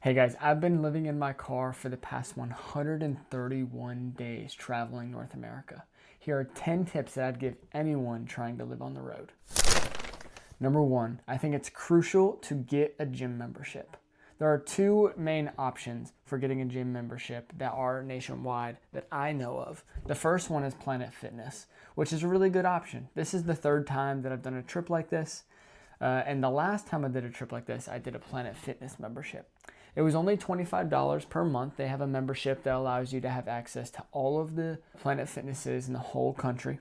Hey guys, I've been living in my car for the past 131 days traveling North America. Here are 10 tips that I'd give anyone trying to live on the road. Number one, I think it's crucial to get a gym membership. There are two main options for getting a gym membership that are nationwide that I know of. The first one is Planet Fitness, which is a really good option. This is the third time that I've done a trip like this. And the last time I did a trip like this, I did a Planet Fitness membership. It was only $25 per month. They have a membership that allows you to have access to all of the Planet Fitnesses in the whole country.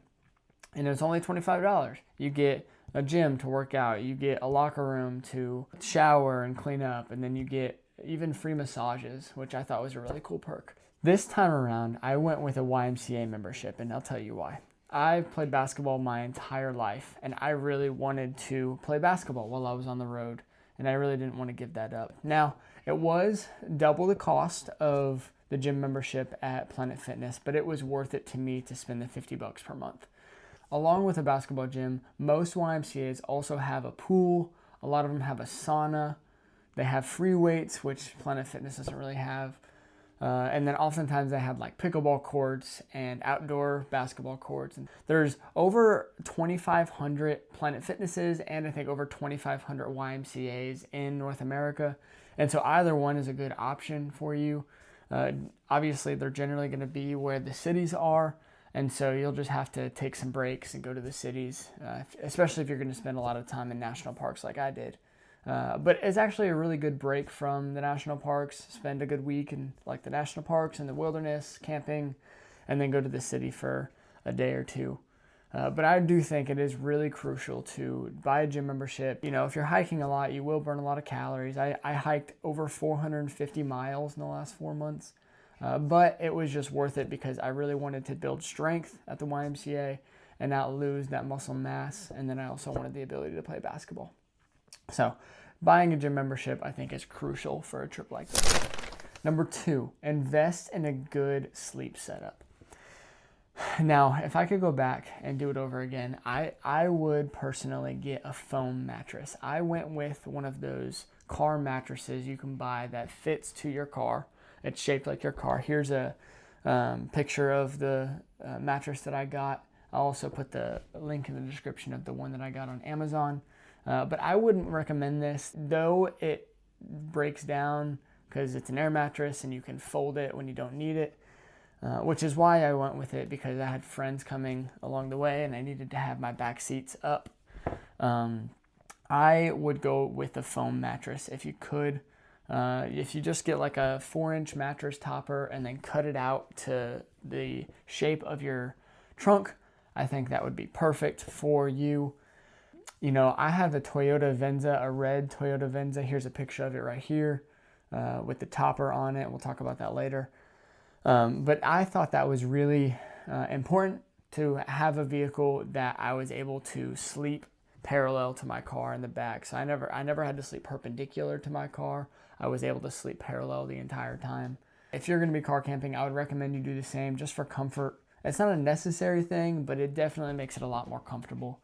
And it's only $25. You get a gym to work out. You get a locker room to shower and clean up. And then you get even free massages, which I thought was a really cool perk. This time around, I went with a YMCA membership, and I'll tell you why. I've played basketball my entire life, and I really wanted to play basketball while I was on the road, and I really didn't want to give that up. Now, it was double the cost of the gym membership at Planet Fitness, but it was worth it to me to spend the $50 per month. Along with a basketball gym, most YMCAs also have a pool. A lot of them have a sauna. They have free weights, which Planet Fitness doesn't really have. And then oftentimes they have like pickleball courts and outdoor basketball courts. And there's over 2,500 Planet Fitnesses and I think over 2,500 YMCAs in North America. And so either one is a good option for you. Obviously, they're generally going to be where the cities are. And so you'll just have to take some breaks and go to the cities, especially if you're going to spend a lot of time in national parks like I did. But it's actually a really good break from the national parks. Spend a good week in like the national parks and the wilderness, camping, and then go to the city for a day or two. But I do think it is really crucial to buy a gym membership. You know, if you're hiking a lot, you will burn a lot of calories. I hiked over 450 miles in the last 4 months. But it was just worth it because I really wanted to build strength at the YMCA and not lose that muscle mass. And then I also wanted the ability to play basketball. So buying a gym membership, I think, is crucial for a trip like this. Number two, invest in a good sleep setup. Now, if I could go back and do it over again, I would personally get a foam mattress. I went with one of those car mattresses you can buy that fits to your car. It's shaped like your car. Here's a picture of the mattress that I got. I'll also put the link in the description of the one that I got on Amazon. But I wouldn't recommend this, though it breaks down because it's an air mattress and you can fold it when you don't need it, which is why I went with it, because I had friends coming along the way and I needed to have my back seats up. I would go with a foam mattress if you could. If you just get like a 4-inch mattress topper and then cut it out to the shape of your trunk, I think that would be perfect for you. You know, I have a Toyota Venza, a red Toyota Venza. Here's a picture of it right here with the topper on it. We'll talk about that later. But I thought that was really important to have a vehicle that I was able to sleep parallel to my car in the back. So I never had to sleep perpendicular to my car. I was able to sleep parallel the entire time. If you're going to be car camping, I would recommend you do the same just for comfort. It's not a necessary thing, but it definitely makes it a lot more comfortable.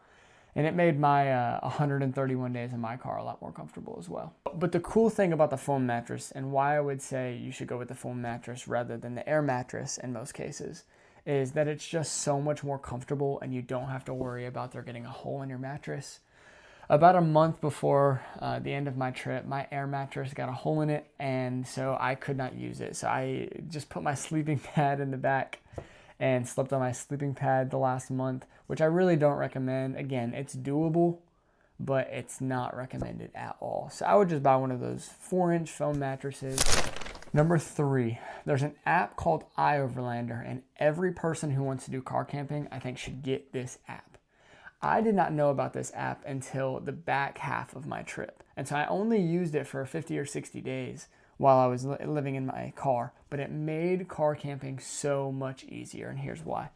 And it made my 131 days in my car a lot more comfortable as well. But the cool thing about the foam mattress, and why I would say you should go with the foam mattress rather than the air mattress in most cases, is that it's just so much more comfortable and you don't have to worry about there getting a hole in your mattress. About a month before the end of my trip, my air mattress got a hole in it, and so I could not use it. So I just put my sleeping pad in the back and slept on my sleeping pad the last month, which I really don't recommend. Again, it's doable, but it's not recommended at all. So I would just buy one of those 4-inch foam mattresses. Number three, there's an app called iOverlander, and every person who wants to do car camping, I think, should get this app. I did not know about this app until the back half of my trip, and so I only used it for 50 or 60 days while I was living in my car, but it made car camping so much easier, and here's why.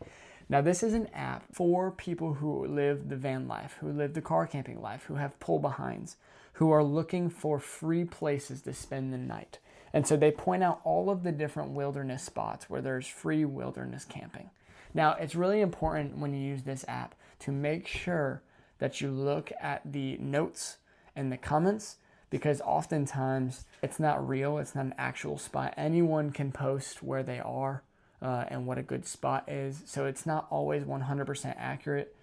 Now, this is an app for people who live the van life, who live the car camping life, who have pull-behinds, who are looking for free places to spend the night. And so they point out all of the different wilderness spots where there's free wilderness camping. Now, it's really important when you use this app to make sure that you look at the notes and the comments because oftentimes it's not real, it's not an actual spot. Anyone can post where they are and what a good spot is, so it's not always 100% accurate.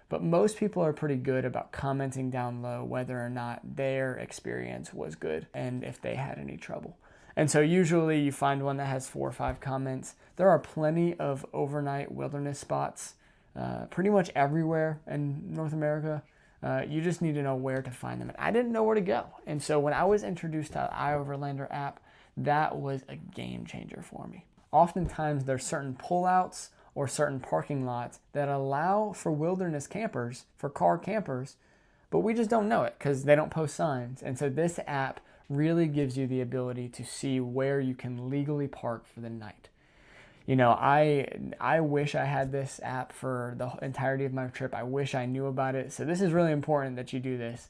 But most people are pretty good about commenting down low whether or not their experience was good and if they had any trouble. And so usually you find one that has 4 or 5 comments. There are plenty of overnight wilderness spots pretty much everywhere in North America. You just need to know where to find them. And I didn't know where to go. And so when I was introduced to the iOverlander app, that was a game changer for me. Oftentimes there's certain pullouts or certain parking lots that allow for wilderness campers, for car campers, but we just don't know it because they don't post signs. And so this app really gives you the ability to see where you can legally park for the night. You know, I wish I had this app for the entirety of my trip. I wish I knew about it. So this is really important that you do this.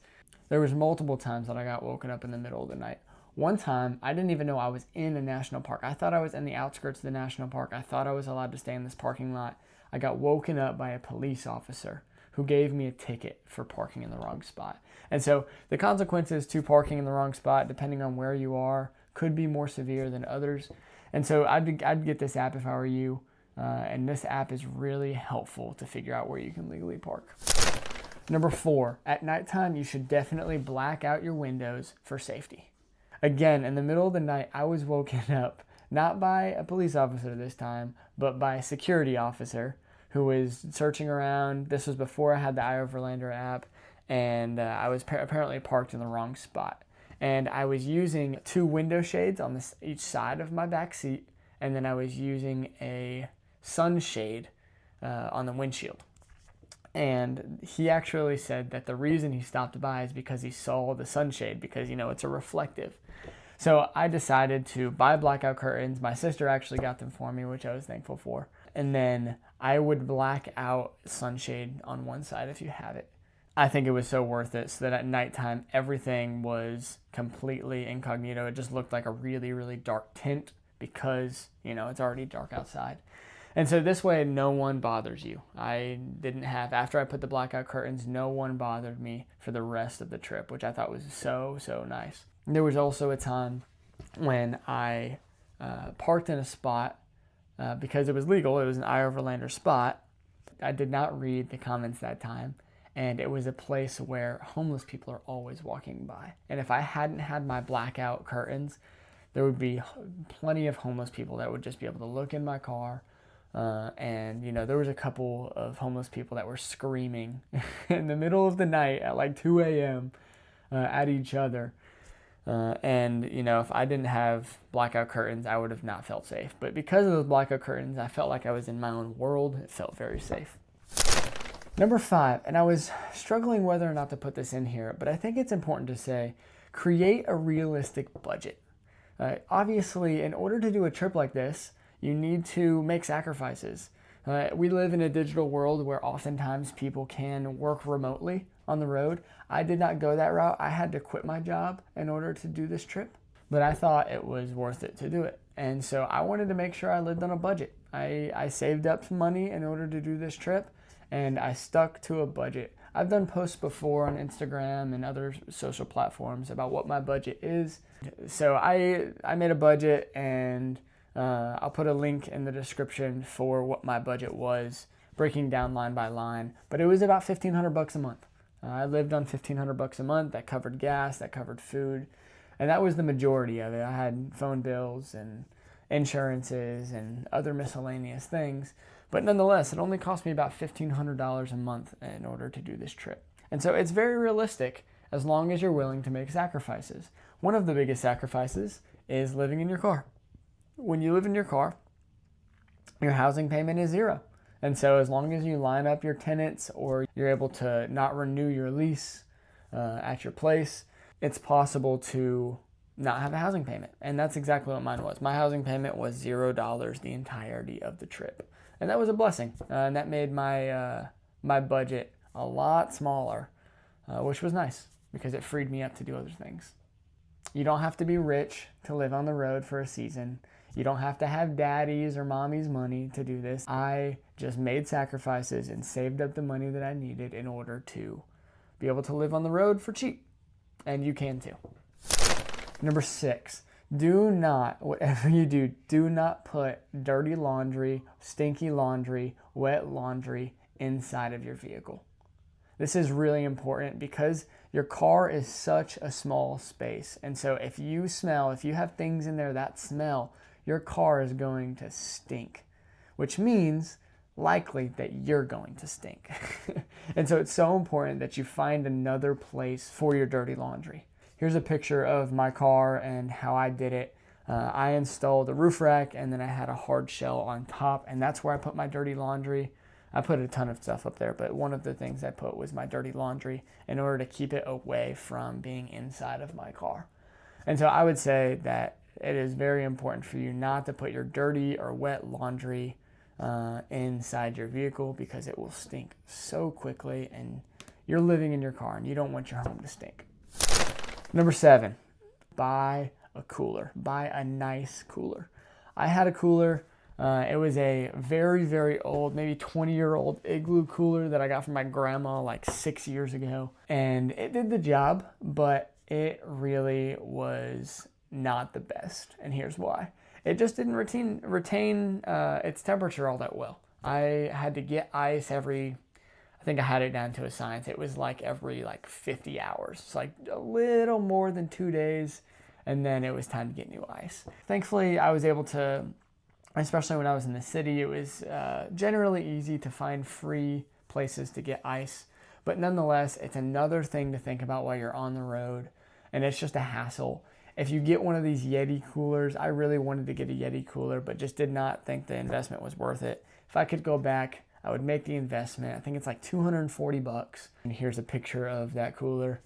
There was multiple times that I got woken up in the middle of the night. One time, I didn't even know I was in a national park. I thought I was in the outskirts of the national park. I thought I was allowed to stay in this parking lot. I got woken up by a police officer who gave me a ticket for parking in the wrong spot. And so the consequences to parking in the wrong spot, depending on where you are, could be more severe than others. And so I'd get this app if I were you. And this app is really helpful to figure out where you can legally park. Number 4, at nighttime, you should definitely black out your windows for safety. Again, in the middle of the night, I was woken up, not by a police officer this time, but by a security officer who was searching around. This was before I had the iOverlander app, and I was apparently parked in the wrong spot. And I was using 2 window shades on each side of my back seat, and then I was using a sunshade on the windshield. And he actually said that the reason he stopped by is because he saw the sunshade, because, you know, it's a reflective. So I decided to buy blackout curtains. My sister actually got them for me, which I was thankful for. And then I would black out sunshade on one side if you have it. I think it was so worth it, so that at nighttime, everything was completely incognito. It just looked like a really, really dark tint because, you know, it's already dark outside. And so this way, no one bothers you. After I put the blackout curtains, no one bothered me for the rest of the trip, which I thought was so, so nice. And there was also a time when I parked in a spot because it was legal. It was an iOverlander spot. I did not read the comments that time. And it was a place where homeless people are always walking by. And if I hadn't had my blackout curtains, there would be plenty of homeless people that would just be able to look in my car. And, you know, there was a couple of homeless people that were screaming in the middle of the night at like 2 a.m. At each other. And, you know, if I didn't have blackout curtains, I would have not felt safe. But because of those blackout curtains, I felt like I was in my own world. It felt very safe. Number 5, and I was struggling whether or not to put this in here, but I think it's important to say, create a realistic budget. Obviously, in order to do a trip like this, you need to make sacrifices. We live in a digital world where oftentimes people can work remotely on the road. I did not go that route. I had to quit my job in order to do this trip, but I thought it was worth it to do it. And so I wanted to make sure I lived on a budget. I saved up some money in order to do this trip, and I stuck to a budget. I've done posts before on Instagram and other social platforms about what my budget is. So I made a budget, and I'll put a link in the description for what my budget was, breaking down line by line. But it was about $1,500 a month. I lived on $1,500 a month. That covered gas, that covered food, and that was the majority of it. I had phone bills and insurances and other miscellaneous things. But nonetheless, it only cost me about $1,500 a month in order to do this trip. And so it's very realistic as long as you're willing to make sacrifices. One of the biggest sacrifices is living in your car. When you live in your car, your housing payment is 0. And so as long as you line up your tenants or you're able to not renew your lease at your place, it's possible to not have a housing payment. And that's exactly what mine was. My housing payment was $0 the entirety of the trip. And that was a blessing. And that made my budget a lot smaller, which was nice because it freed me up to do other things. You don't have to be rich to live on the road for a season. You don't have to have daddy's or mommy's money to do this. I just made sacrifices and saved up the money that I needed in order to be able to live on the road for cheap. And you can too. Number 6, do not, whatever you do not put dirty laundry, stinky laundry, wet laundry inside of your vehicle. This is really important because your car is such a small space. And so if you have things in there that smell, your car is going to stink, which means likely that you're going to stink. And so it's so important that you find another place for your dirty laundry. Here's a picture of my car and how I did it. I installed a roof rack and then I had a hard shell on top, and that's where I put my dirty laundry. I put a ton of stuff up there, but one of the things I put was my dirty laundry in order to keep it away from being inside of my car. And so I would say that it is very important for you not to put your dirty or wet laundry inside your vehicle because it will stink so quickly, and you're living in your car and you don't want your home to stink. Number 7, buy a cooler. Buy a nice cooler. I had a cooler. It was a very, very old, maybe 20-year-old Igloo cooler that I got from my grandma like 6 years ago. And it did the job, but it really was not the best. And here's why. It just didn't retain its temperature all that well. I had to get ice I think I had it down to a science. It was like every 50 hours. It's like a little more than 2 days. And then it was time to get new ice. Thankfully, I was able to, especially when I was in the city, it was generally easy to find free places to get ice. But nonetheless, it's another thing to think about while you're on the road. And it's just a hassle. If you get one of these Yeti coolers, I really wanted to get a Yeti cooler, but just did not think the investment was worth it. If I could go back, I would make the investment. I think it's like $240. And here's a picture of that cooler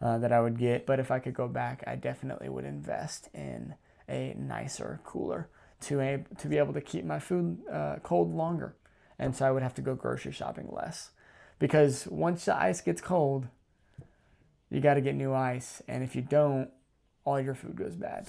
that I would get. But if I could go back, I definitely would invest in a nicer cooler to be able to keep my food cold longer. And so I would have to go grocery shopping less. Because once the ice gets cold, you got to get new ice. And if you don't, all your food goes bad.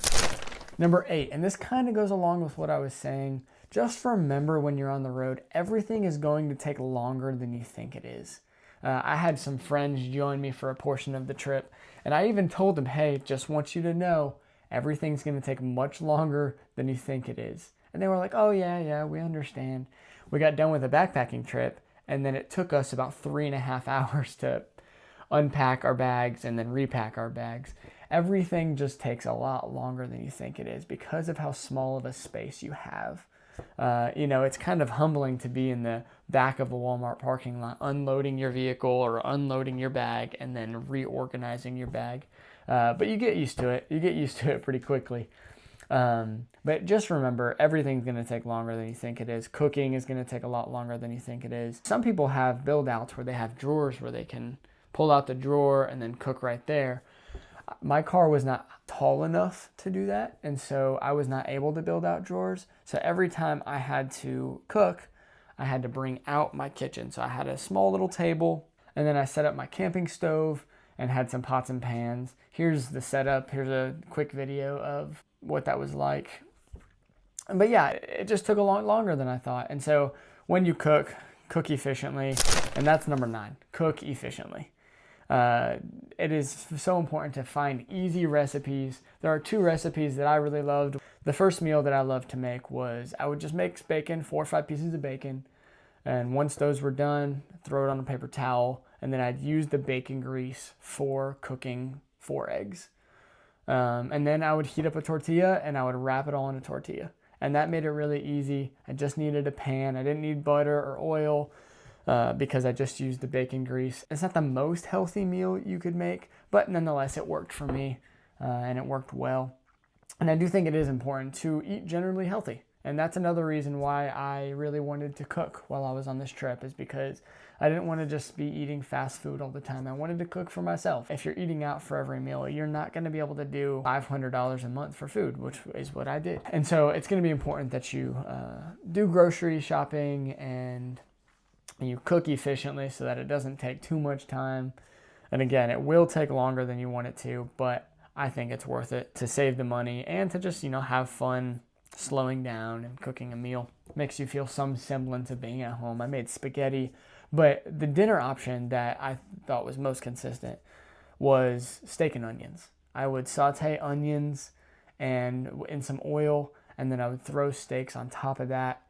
Number 8, and this kind of goes along with what I was saying. Just remember when you're on the road, everything is going to take longer than you think it is. I had some friends join me for a portion of the trip, and I even told them, hey, just want you to know, everything's going to take much longer than you think it is. And they were like, oh, yeah, we understand. We got done with a backpacking trip, and then it took us about 3.5 hours to unpack our bags and then repack our bags. Everything just takes a lot longer than you think it is because of how small of a space you have. It's kind of humbling to be in the back of a Walmart parking lot, unloading your vehicle or unloading your bag and then reorganizing your bag. But you get used to it. You get used to it pretty quickly. But just remember, everything's going to take longer than you think it is. Cooking is going to take a lot longer than you think it is. Some people have build outs where they have drawers where they can pull out the drawer and then cook right there. My car was not tall enough to do that, and so I was not able to build out drawers. So every time I had to cook, I had to bring out my kitchen. So I had a small little table, and then I set up my camping stove and had some pots and pans. Here's the setup. Here's a quick video of what that was like. But yeah, it just took a lot longer than I thought. And so when you cook efficiently, and that's number 9, cook efficiently. It is so important to find easy recipes. There are 2 recipes that I really loved. The first meal that I loved to make was I would just make bacon, 4 or 5 pieces of bacon. And once those were done, throw it on a paper towel. And then I'd use the bacon grease for cooking 4 eggs. And then I would heat up a tortilla and I would wrap it all in a tortilla. And that made it really easy. I just needed a pan. I didn't need butter or oil. Because I just used the bacon grease. It's not the most healthy meal you could make, but nonetheless, it worked for me, and it worked well. And I do think it is important to eat generally healthy. And that's another reason why I really wanted to cook while I was on this trip, is because I didn't want to just be eating fast food all the time. I wanted to cook for myself. If you're eating out for every meal, you're not going to be able to do $500 a month for food, which is what I did. And so it's going to be important that you do grocery shopping and you cook efficiently so that it doesn't take too much time. And again, it will take longer than you want it to, but I think it's worth it to save the money and to just, have fun slowing down and cooking a meal. Makes you feel some semblance of being at home. I made spaghetti, but the dinner option that I thought was most consistent was steak and onions. I would saute onions and in some oil, and then I would throw steaks on top of that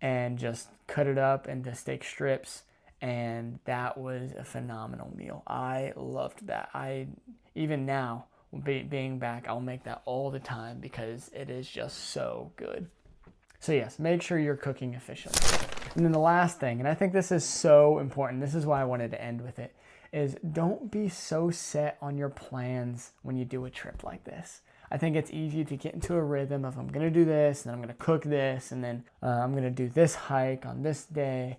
and just cut it up into steak strips, and that was a phenomenal meal. I loved that. Even now, being back, I'll make that all the time because it is just so good. So yes, make sure you're cooking efficiently. And then the last thing, and I think this is so important, this is why I wanted to end with it, is don't be so set on your plans when you do a trip like this. I think it's easy to get into a rhythm of I'm going to do this, and then I'm going to cook this, and then I'm going to do this hike on this day.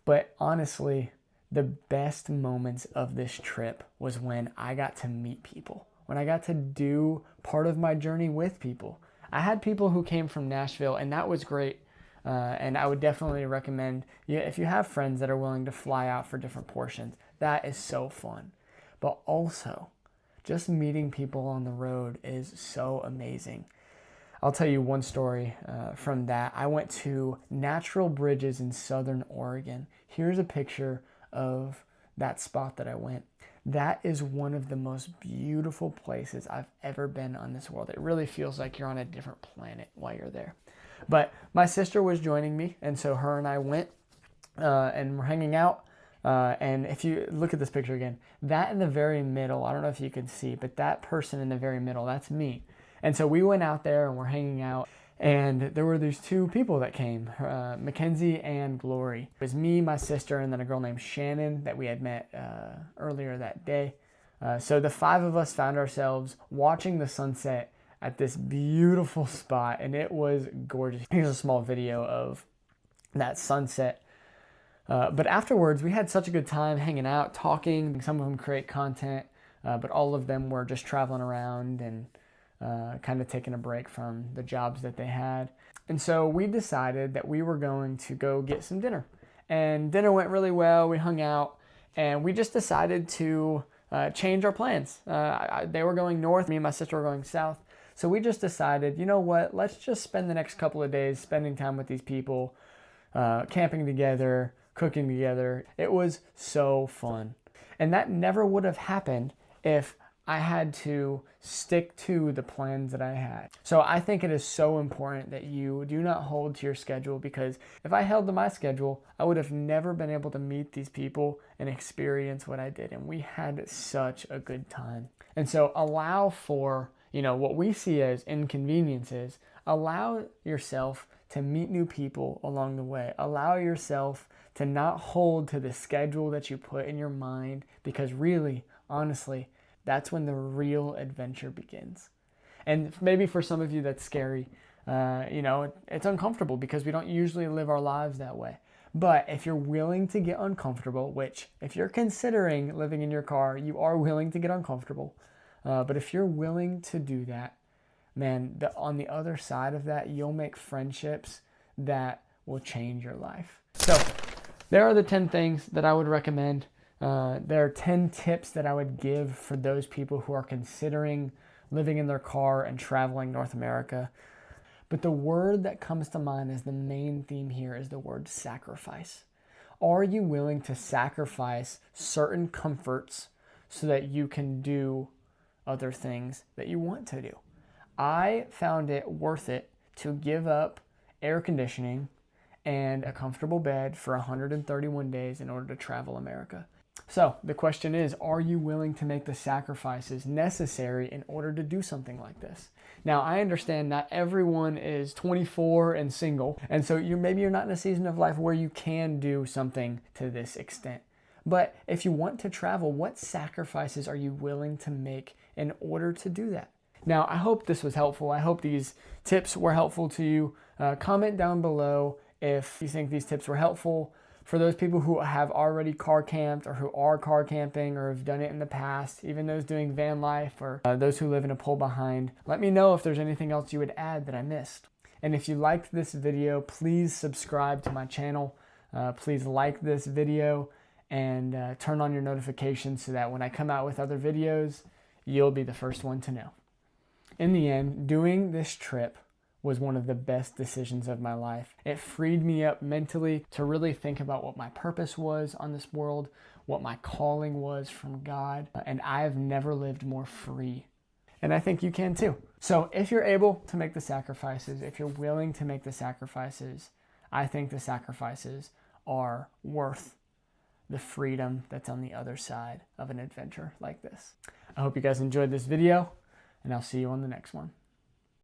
But honestly, the best moments of this trip was when I got to meet people, when I got to do part of my journey with people. I had people who came from Nashville, and that was great. And I would definitely recommend, if you have friends that are willing to fly out for different portions, that is so fun. But also, just meeting people on the road is so amazing. I'll tell you one story from that. I went to Natural Bridges in Southern Oregon. Here's a picture of that spot that I went. That is one of the most beautiful places I've ever been on this world. It really feels like you're on a different planet while you're there. But my sister was joining me, and so her and I went, and we're hanging out. And if you look at this picture again, that in the very middle, I don't know if you can see, but that person in the very middle, that's me. And so we went out there and we're hanging out, and there were these two people that came, Mackenzie and Glory. It was me, my sister, and then a girl named Shannon that we had met earlier that day. So the five of us found ourselves watching the sunset at this beautiful spot, and it was gorgeous. Here's a small video of that sunset. But afterwards, we had such a good time hanging out, talking. Some of them create content, but all of them were just traveling around and kind of taking a break from the jobs that they had. And so we decided that we were going to go get some dinner. And dinner went really well. We hung out, and we just decided to change our plans. They were going north. Me and my sister were going south. So we just decided, you know what, let's just spend the next couple of days spending time with these people, camping together, cooking together. It was so fun. And that never would have happened if I had to stick to the plans that I had. So I think it is so important that you do not hold to your schedule, because if I held to my schedule, I would have never been able to meet these people and experience what I did. And we had such a good time. And so allow for, what we see as inconveniences. Allow yourself to meet new people along the way. Allow yourself to not hold to the schedule that you put in your mind, because really, honestly, that's when the real adventure begins. And maybe for some of you that's scary. It's uncomfortable because we don't usually live our lives that way. But if you're willing to get uncomfortable, which if you're considering living in your car, you are willing to get uncomfortable. But if you're willing to do that, man, on the other side of that, you'll make friendships that will change your life. So there are the 10 things that I would recommend. There are 10 tips that I would give for those people who are considering living in their car and traveling North America. But the word that comes to mind as the main theme here is the word sacrifice. Are you willing to sacrifice certain comforts so that you can do other things that you want to do? I found it worth it to give up air conditioning and a comfortable bed for 131 days in order to travel America. So the question is, are you willing to make the sacrifices necessary in order to do something like this? Now, I understand not everyone is 24 and single, and so maybe you're not in a season of life where you can do something to this extent. But if you want to travel, what sacrifices are you willing to make in order to do that? Now, I hope this was helpful. I hope these tips were helpful to you. Comment down below if you think these tips were helpful. For those people who have already car camped or who are car camping or have done it in the past, even those doing van life or those who live in a pull behind, let me know if there's anything else you would add that I missed. And if you liked this video, please subscribe to my channel. Please like this video and turn on your notifications so that when I come out with other videos, you'll be the first one to know. In the end, doing this trip was one of the best decisions of my life. It freed me up mentally to really think about what my purpose was on this world, what my calling was from God, and I have never lived more free. And I think you can too. So if you're able to make the sacrifices, if you're willing to make the sacrifices, I think the sacrifices are worth the freedom that's on the other side of an adventure like this. I hope you guys enjoyed this video, and I'll see you on the next one.